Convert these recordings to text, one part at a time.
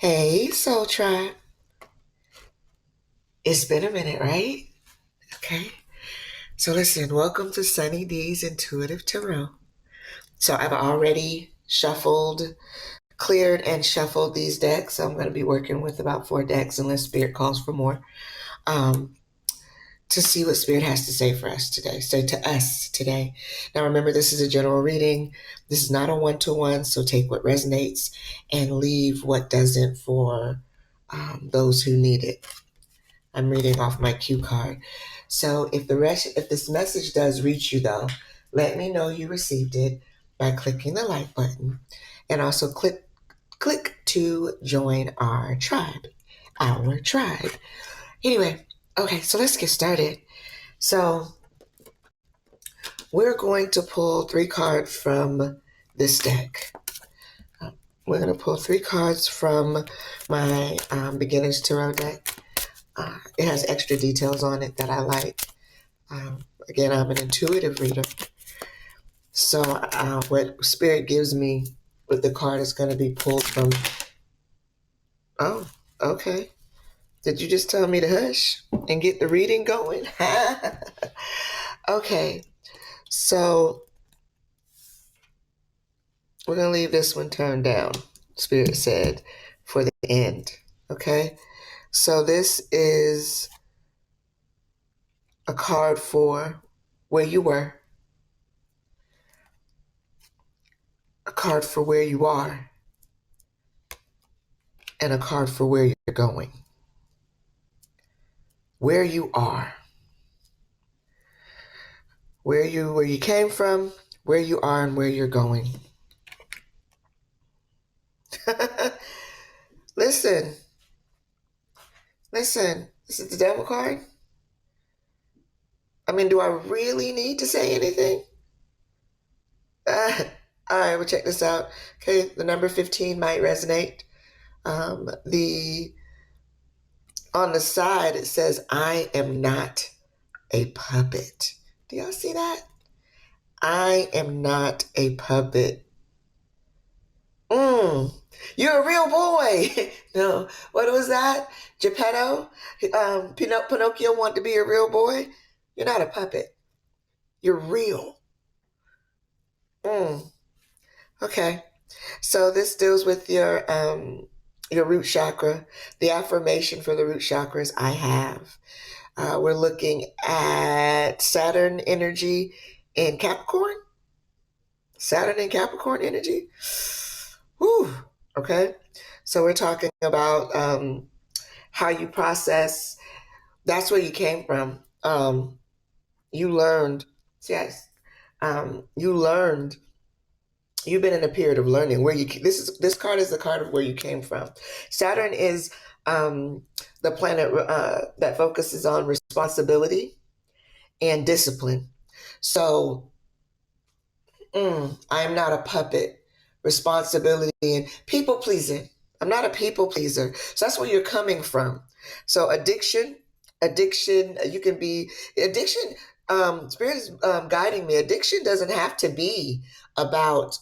Hey, Soul Tribe. It's been a minute, right? Okay. So listen, welcome to Sunny D's Intuitive Tarot. So I've already cleared and shuffled these decks. So I'm going to be working with about 4 decks unless Spirit calls for more. Um, to see what Spirit has to say for us today. Say to us today. Now remember, this is a general reading. This is not a one-to-one, so take what resonates and leave what doesn't for those who need it. I'm reading off my cue card. So if this message does reach you though, let me know you received it by clicking the like button and also click to join our tribe. Our tribe. Anyway, okay, so let's get started. So we're going to pull 3 cards from this deck. We're going to pull 3 cards from my beginner's tarot deck. It has extra details on it that I like. Again, I'm an intuitive reader. So what Spirit gives me with the card is going to be pulled from... Oh, okay. Did you just tell me to hush and get the reading going? Okay. So we're going to leave this one turned down, Spirit said, for the end. Okay. So this is a card for where you were, a card for where you are, and a card for where you're going. Where you are, where you came from, where you are, and where you're going. Listen. This is the devil card. I mean, do I really need to say anything? All right, we'll check this out. Okay, the number 15 might resonate. The On the side it says, "I am not a puppet." Do y'all see that? I am not a puppet. You're a real boy. No, what was that? Geppetto? Pinocchio wanted to be a real boy? You're not a puppet. You're real. Okay. So this deals with your root chakra. The affirmation for the root chakra is I have. We're looking at Saturn energy in Capricorn. Saturn in Capricorn energy. Whew. Okay. So we're talking about how you process. That's where you came from. You learned. Yes. You learned. You've been in a period of learning where this card is the card of where you came from. Saturn is the planet that focuses on responsibility and discipline. So I am not a puppet. Responsibility and people pleasing. I'm not a people pleaser. So that's where you're coming from. So addiction, you can be addiction. Spirit is guiding me. Addiction doesn't have to be about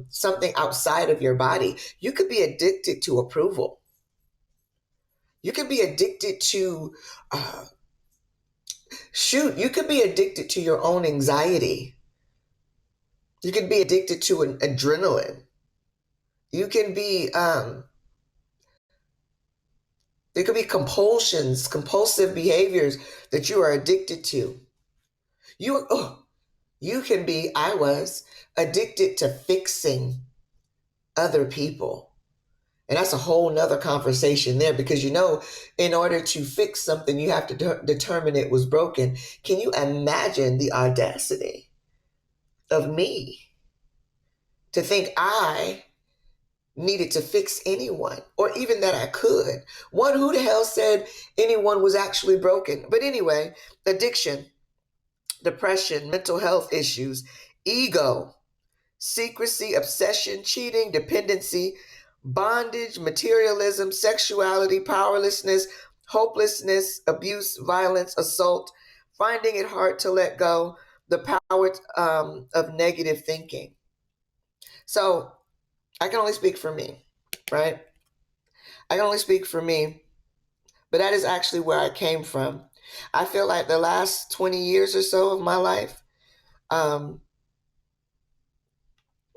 something outside of your body. You could be addicted to approval. You could be addicted to, you could be addicted to your own anxiety. You can be addicted to an adrenaline. You can be, there could be compulsive behaviors that you are addicted to. I was addicted to fixing other people. And that's a whole nother conversation there because, in order to fix something, you have to determine it was broken. Can you imagine the audacity of me to think I needed to fix anyone or even that I could? One, who the hell said anyone was actually broken? But anyway, addiction, depression, mental health issues, ego, secrecy, obsession, cheating, dependency, bondage, materialism, sexuality, powerlessness, hopelessness, abuse, violence, assault, finding it hard to let go, the power of negative thinking. So I can only speak for me, right? I can only speak for me, but that is actually where I came from. I feel like the last 20 years or so of my life, um,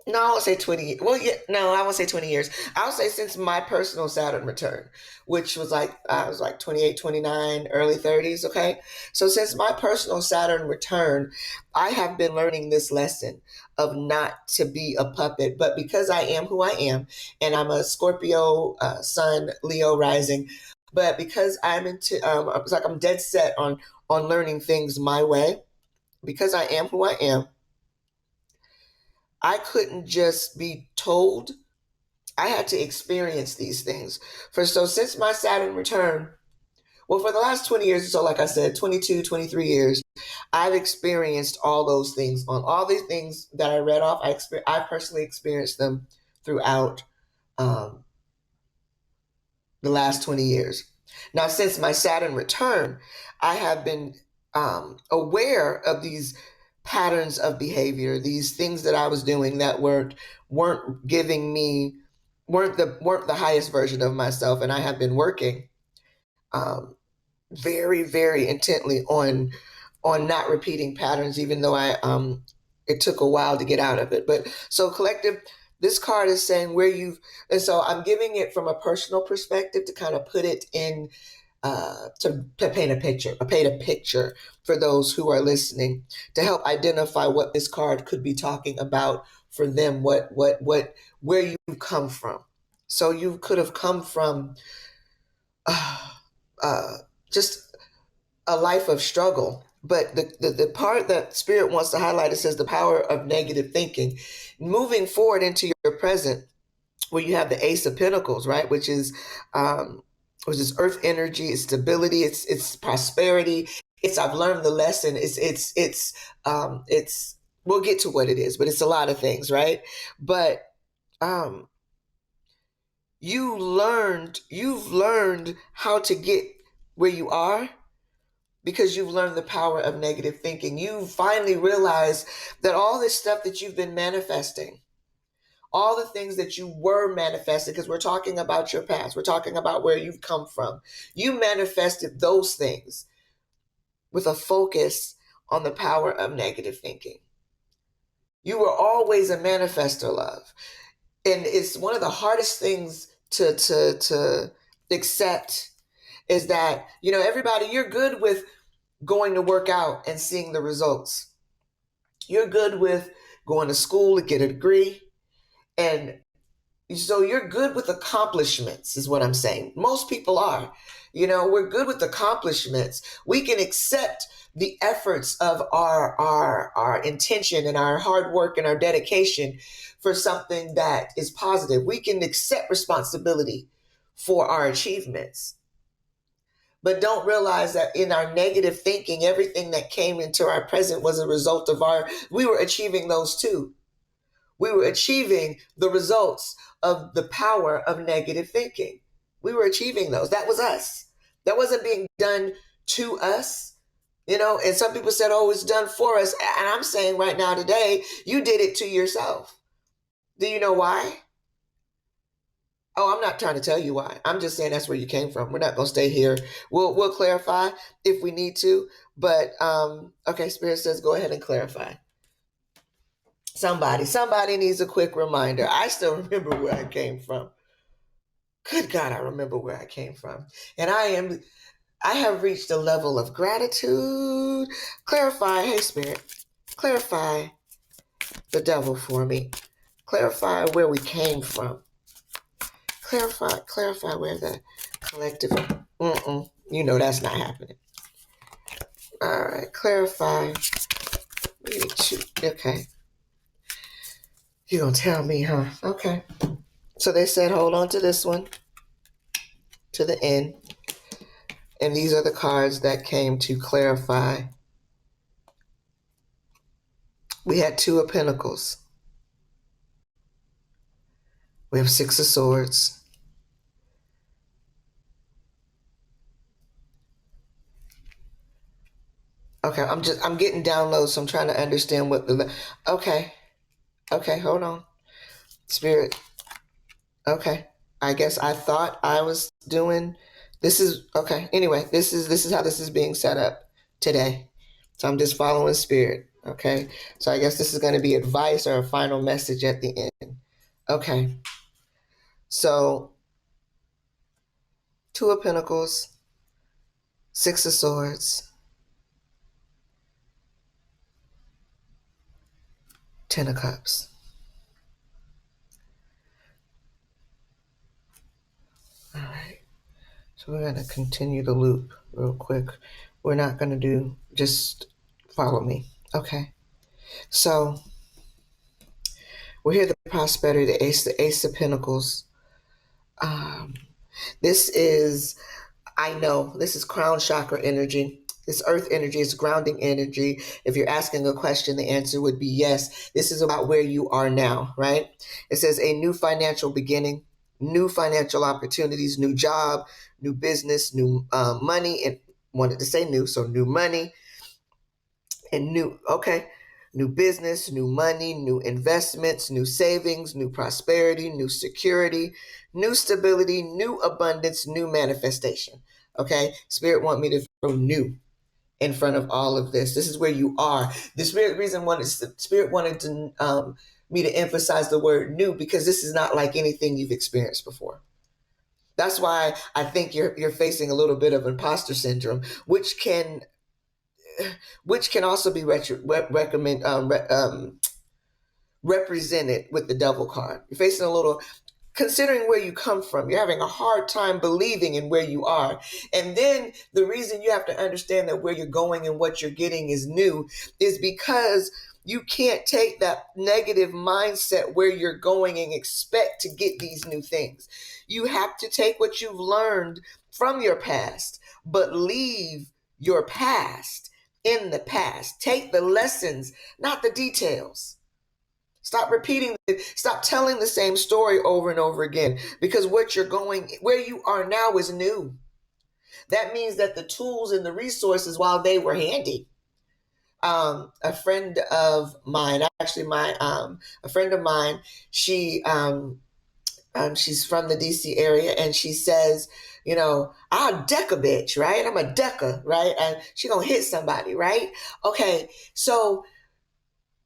no, I won't say 20. Well, yeah, no, I won't say 20 years. I'll say since my personal Saturn return, which was like, I was like 28, 29, early 30s. Okay. So since my personal Saturn return, I have been learning this lesson of not to be a puppet. But because I am who I am, and I'm a Scorpio sun, Leo rising, but because I'm into, it's like I'm dead set on learning things my way, because I am who I am, I couldn't just be told. I had to experience these things. So since my Saturn return, well, for the last 20 years or so, like I said, 22, 23 years, I've experienced all those things. On all these things that I read off, I personally experienced them throughout um, the last 20 years. Now, since my Saturn return, I have been aware of these patterns of behavior, these things that I was doing that weren't giving me weren't the highest version of myself, and I have been working um, very very intently on not repeating patterns, even though I it took a while to get out of it. But so collective, this card is saying where you've, and so I'm giving it from a personal perspective to kind of put it in to paint a picture for those who are listening, to help identify what this card could be talking about for them, what where you come from. So you could have come from uh, uh, just a life of struggle. But the part that Spirit wants to highlight, it says the power of negative thinking. Moving forward into your present, where you have the Ace of Pentacles, right? Um, which is earth energy, it's stability, it's prosperity. It's I've learned the lesson. It's we'll get to what it is, but it's a lot of things, right? But um you've learned how to get where you are because you've learned the power of negative thinking. You finally realize that all this stuff that you've been manifesting, all the things that you were manifesting, because we're talking about your past, we're talking about where you've come from. You manifested those things with a focus on the power of negative thinking. You were always a manifester, love. And it's one of the hardest things to accept is that, everybody, you're good with going to work out and seeing the results. You're good with going to school to get a degree. And so you're good with accomplishments, is what I'm saying. Most people are. We're good with accomplishments. We can accept the efforts of our intention and our hard work and our dedication for something that is positive. We can accept responsibility for our achievements, but don't realize that in our negative thinking, everything that came into our present was a result of we were achieving those too. We were achieving the results of the power of negative thinking. We were achieving those. That was us. That wasn't being done to us. And some people said, oh, it's done for us. And I'm saying right now, today, you did it to yourself. Do you know why? Oh, I'm not trying to tell you why. I'm just saying that's where you came from. We're not going to stay here. We'll clarify if we need to. But okay, Spirit says go ahead and clarify. Somebody needs a quick reminder. I still remember where I came from. Good God, I remember where I came from. And I have reached a level of gratitude. Clarify, hey Spirit, clarify the devil for me. Clarify where we came from. Clarify where the collective. That's not happening. All right, clarify. Okay. You're gonna tell me, huh? Okay. So they said, hold on to this one to the end. And these are the cards that came to clarify. We had Two of Pentacles. We have Six of Swords. Okay, I'm getting down low, so I'm trying to understand okay, hold on. Spirit. Okay. I guess I thought I was doing. This is okay. Anyway, this is how this is being set up today. So I'm just following spirit. Okay. So I guess this is going to be advice or a final message at the end. Okay. So Two of Pentacles, Six of Swords, Ten of Cups. All right. So we're going to continue the loop real quick. We're not going to do, just follow me. Okay. So we're here, the prosperity, the Ace of Pentacles. Um, this is, I know, this is crown chakra energy. This earth energy is grounding energy. If you're asking a question, the answer would be yes. This is about where you are now, right? It says a new financial beginning, new financial opportunities, new job, new business, new money, and wanted to say new, so new money and new business, new money, new investments, new savings, new prosperity, new security, new stability, new abundance, new manifestation. Okay, Spirit want me to throw new in front of all of this. This is where you are. The Spirit wanted to me to emphasize the word new, because this is not like anything you've experienced before. That's why I think you're facing a little bit of imposter syndrome, which can also be represented with the Devil card. You're facing a little, considering where you come from, you're having a hard time believing in where you are. And then the reason you have to understand that where you're going and what you're getting is new is because you can't take that negative mindset where you're going and expect to get these new things. You have to take what you've learned from your past, but leave your past in the past. Take the lessons, not the details. Stop telling the same story over and over again, because where you are now is new. That means that the tools and the resources, while they were handy, a friend of mine, a friend of mine, she's from the DC area, and she says, I'll deck a bitch, right? I'm a decker, right? And she gonna hit somebody, right? Okay, so,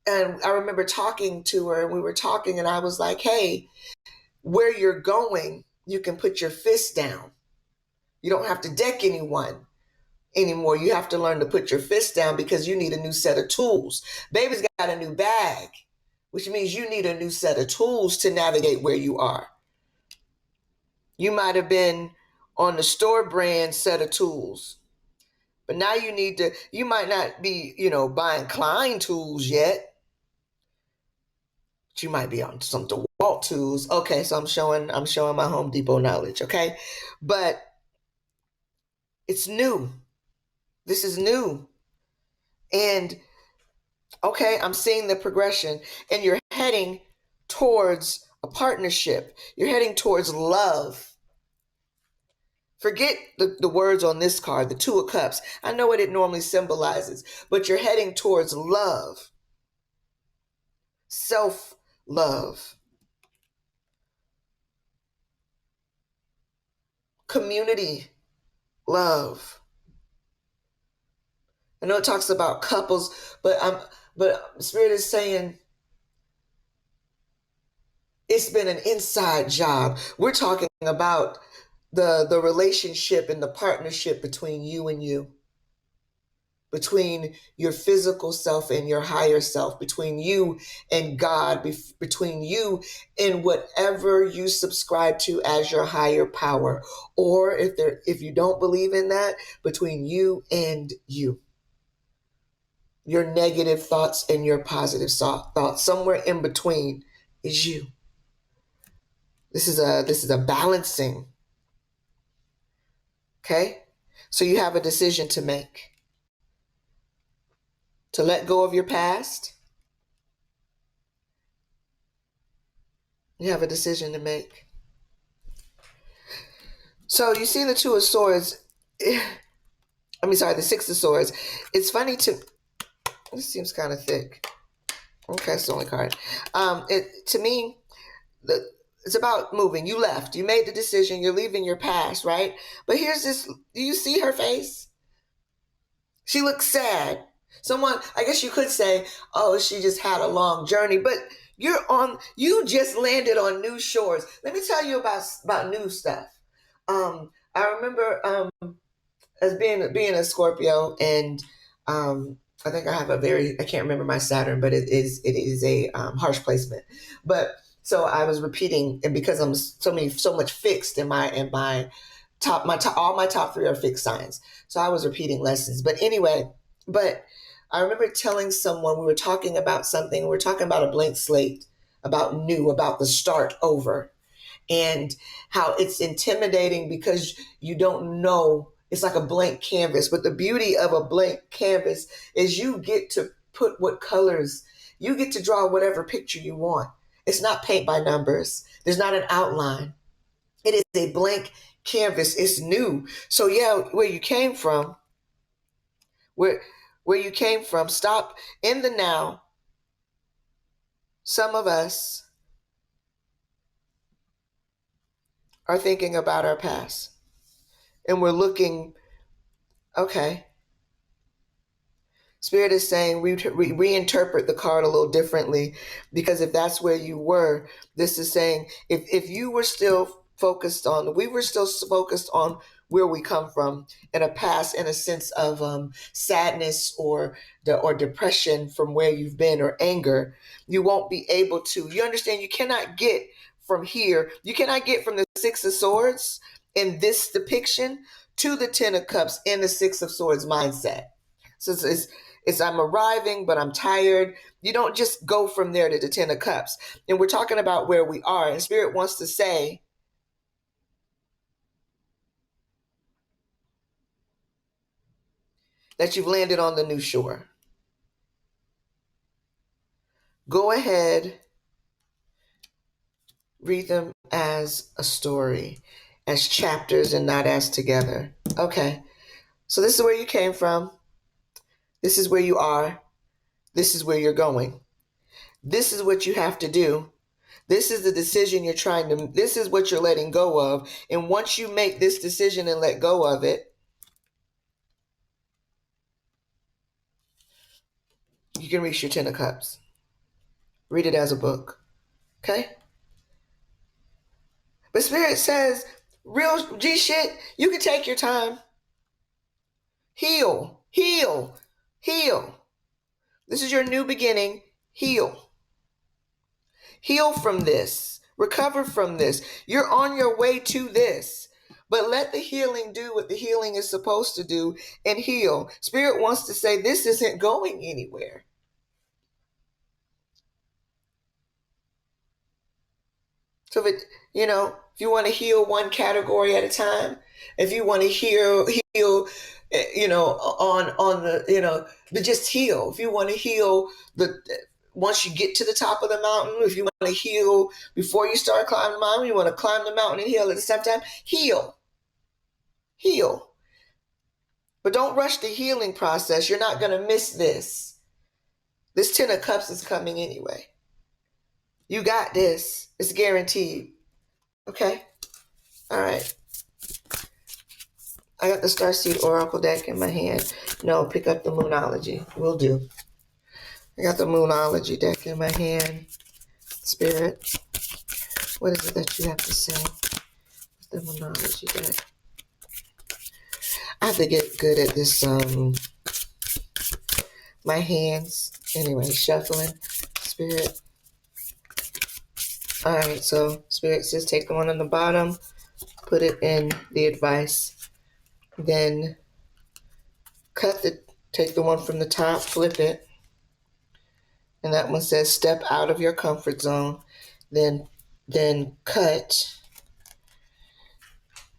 and I remember talking to her, and we were talking, and I was like, hey, where you're going, you can put your fist down. You don't have to deck anyone anymore. You have to learn to put your fist down, because you need a new set of tools. Baby's got a new bag, which means you need a new set of tools to navigate where you are. You might have been on the store brand set of tools, but now you might not be, buying Klein tools yet. But you might be on some DeWalt tools. Okay, so I'm showing my Home Depot knowledge, okay? But it's new. This is new. And okay, I'm seeing the progression, and you're heading towards a partnership. You're heading towards love. Forget the words on this card, the Two of Cups. I know what it normally symbolizes, but you're heading towards love, self-love, community love. I know it talks about couples, but Spirit is saying it's been an inside job. We're talking about the relationship and the partnership between you and you, between your physical self and your higher self, between you and God, between you and whatever you subscribe to as your higher power, or if you don't believe in that, between you and you, your negative thoughts and your positive thoughts. Somewhere in between is you. This is a balancing. Okay? So you have a decision to make. To let go of your past. You have a decision to make. So you see the Two of Swords. The Six of Swords. It's funny this seems kind of thick. Okay, it's the only card. To me, It's about moving. You left. You made the decision. You're leaving your past, right? But here's this. Do you see her face? She looks sad. Someone, I guess you could say, oh, she just had a long journey, but you just landed on new shores. Let me tell you about new stuff. I remember as being a Scorpio, and I think I have I can't remember my Saturn, but it is a harsh placement. But so I was repeating, and because I'm so much fixed in my top all my top three are fixed signs, so I was repeating lessons. But anyway, but I remember telling someone, we were talking about something. We were talking about a blank slate, about the start over, and how it's intimidating because you don't know. It's like a blank canvas. But the beauty of a blank canvas is you get to put what colors, you get to draw whatever picture you want. It's not paint by numbers. There's not an outline. It is a blank canvas. It's new. So yeah, where where you came from, stop in the now. Some of us are thinking about our past, and we're looking, okay, Spirit is saying reinterpret the card a little differently, because if that's where you were, this is saying if you were still focused on, we were still focused on where we come from in a past, in a sense of sadness or depression from where you've been, or anger, you won't be able to. You understand? You cannot get from here. You cannot get from the Six of Swords in this depiction to the Ten of Cups in the Six of Swords mindset. So it's I'm arriving, but I'm tired. You don't just go from there to the Ten of Cups. And we're talking about where we are. And Spirit wants to say that you've landed on the new shore. Go ahead, read them as a story, as chapters and not as together. Okay, so this is where you came from. This is where you are. This is where you're going. This is what you have to do. This is the decision this is what you're letting go of. And once you make this decision and let go of it, you can reach your Ten of Cups. Read it as a book. Okay? But Spirit says, real G shit, you can take your time. Heal, heal, heal. This is your new beginning. Heal. Heal from this. Recover from this. You're on your way to this. But let the healing do what the healing is supposed to do and heal. Spirit wants to say this isn't going anywhere. So if you want to heal one category at a time, if you want to heal, on the, but just heal. If you want to heal once you get to the top of the mountain, if you want to heal before you start climbing the mountain, you want to climb the mountain and heal at the same time, heal. But don't rush the healing process. You're not going to miss this. This Ten of Cups is coming anyway. You got this. It's guaranteed. Okay? All right. I got the Starseed Oracle deck in my hand. No, pick up the Moonology. Will do. I got the Moonology deck in my hand. Spirit, what is it that you have to say? The Moonology deck. I have to get good at this, my hands. Anyway, shuffling. Spirit. All right, so Spirit says take the one on the bottom, put it in the advice. Then take the one from the top, flip it. And that one says step out of your comfort zone. Then cut.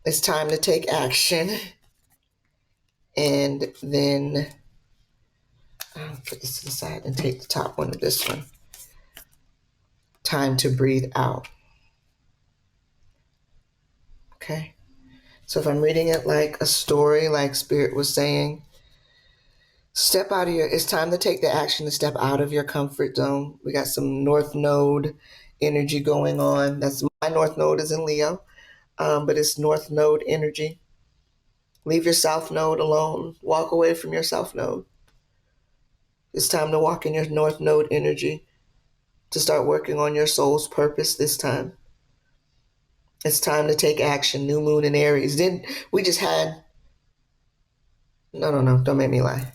It's time to take action. And then I'll put this to the side and take the top one of this one. Time to breathe out. Okay. So if I'm reading it like a story, like Spirit was saying, it's time to take the action to step out of your comfort zone. We got some North Node energy going on. That's My North Node is in Leo, but it's North Node energy. Leave your South Node alone. Walk away from your South Node. It's time to walk in your North Node energy, to start working on your soul's purpose this time. It's time to take action. New moon in Aries. Then we just had. No. Don't make me lie.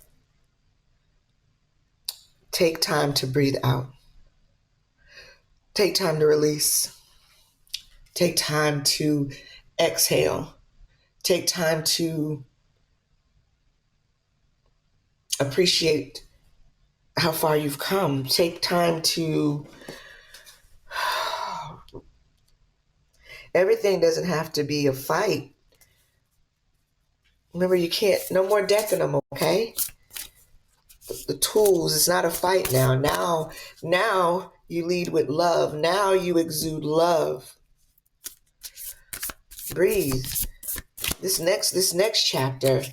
Take time to breathe out. Take time to release. Take time to exhale. Take time to appreciate how far you've come. Take time to. Everything doesn't have to be a fight. Remember, you can't. No more decking them, okay? The tools. It's not a fight now. Now you lead with love. Now you exude love. Breathe. This next chapter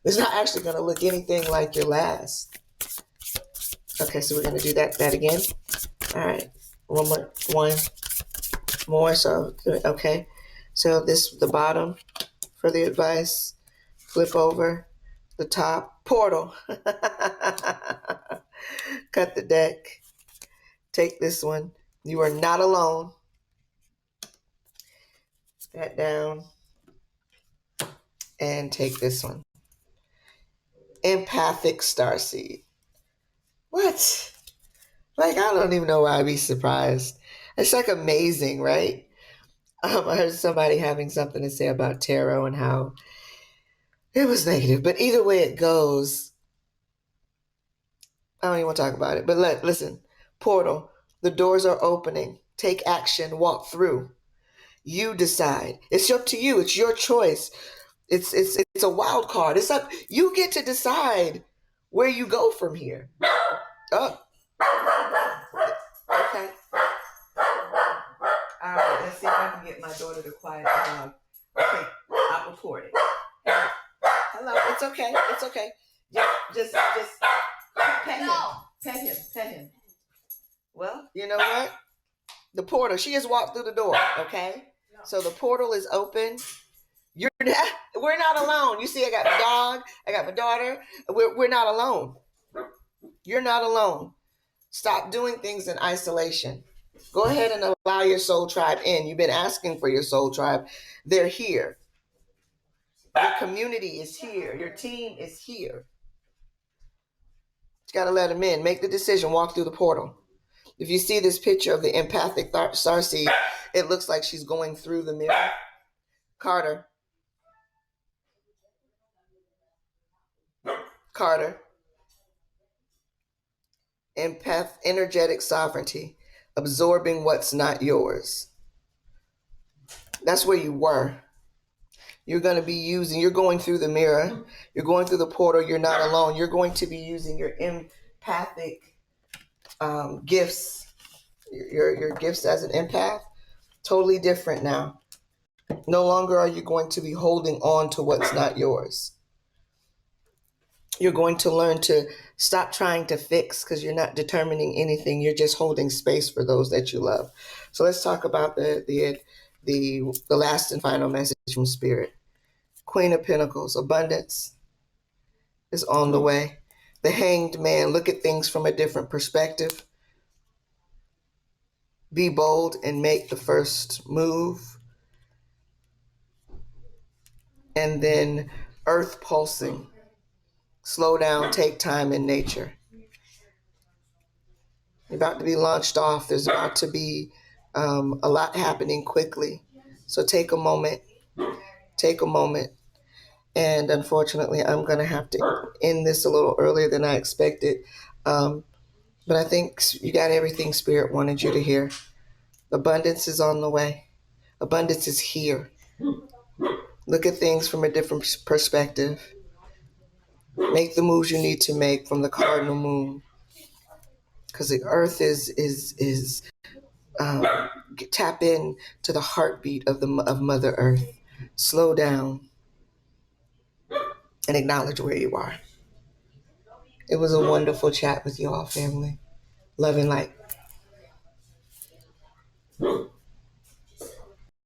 is not actually going to look anything like your last. Okay, so we're going to do that again. All right, one more. So okay, so the bottom for the advice. Flip over the top. Portal. Cut the deck. Take this one. You are not alone. That down. And take this one. Empathic starseed. What? Like, I don't even know why I'd be surprised. It's like amazing, right? I heard somebody having something to say about tarot and how it was negative. But either way it goes, I don't even want to talk about it. But listen, portal, the doors are opening. Take action, walk through. You decide. It's up to you. It's your choice. It's a wild card. It's up. You get to decide where you go from here. Oh, okay. All right. Let's see if I can get my daughter to quiet the dog. Okay, I'll report it. Hello. It's okay. It's okay. Just pet him. Well, you know what? The portal. She has walked through the door. Okay. So the portal is open. We're not alone. You see, I got my dog. I got my daughter. We're not alone. You're not alone. Stop doing things in isolation. Go ahead and allow your soul tribe in. You've been asking for your soul tribe. They're here. Your community is here. Your team is here. You got to let them in. Make the decision. Walk through the portal. If you see this picture of the empathic starseed, it looks like she's going through the mirror. Carter. Empath, energetic sovereignty, absorbing what's not yours. That's where you were. You're going to be you're going through the mirror. You're going through the portal. You're not alone. You're going to be using your empathic gifts, your gifts as an empath. Totally different now. No longer are you going to be holding on to what's not yours. You're going to learn to stop trying to fix because you're not determining anything. You're just holding space for those that you love. So let's talk about the last and final message from Spirit. Queen of Pentacles, abundance is on the way. The Hanged Man, look at things from a different perspective. Be bold and make the first move. And then Earth pulsing. Slow down, take time in nature. You're about to be launched off. There's about to be a lot happening quickly. So take a moment. And unfortunately, I'm going to have to end this a little earlier than I expected. But I think you got everything Spirit wanted you to hear. Abundance is on the way. Abundance is here. Look at things from a different perspective. Make the moves you need to make from the cardinal moon. Because the earth is tap in to the heartbeat of Mother Earth. Slow down and acknowledge where you are. It was a wonderful chat with you all, family. Love and light.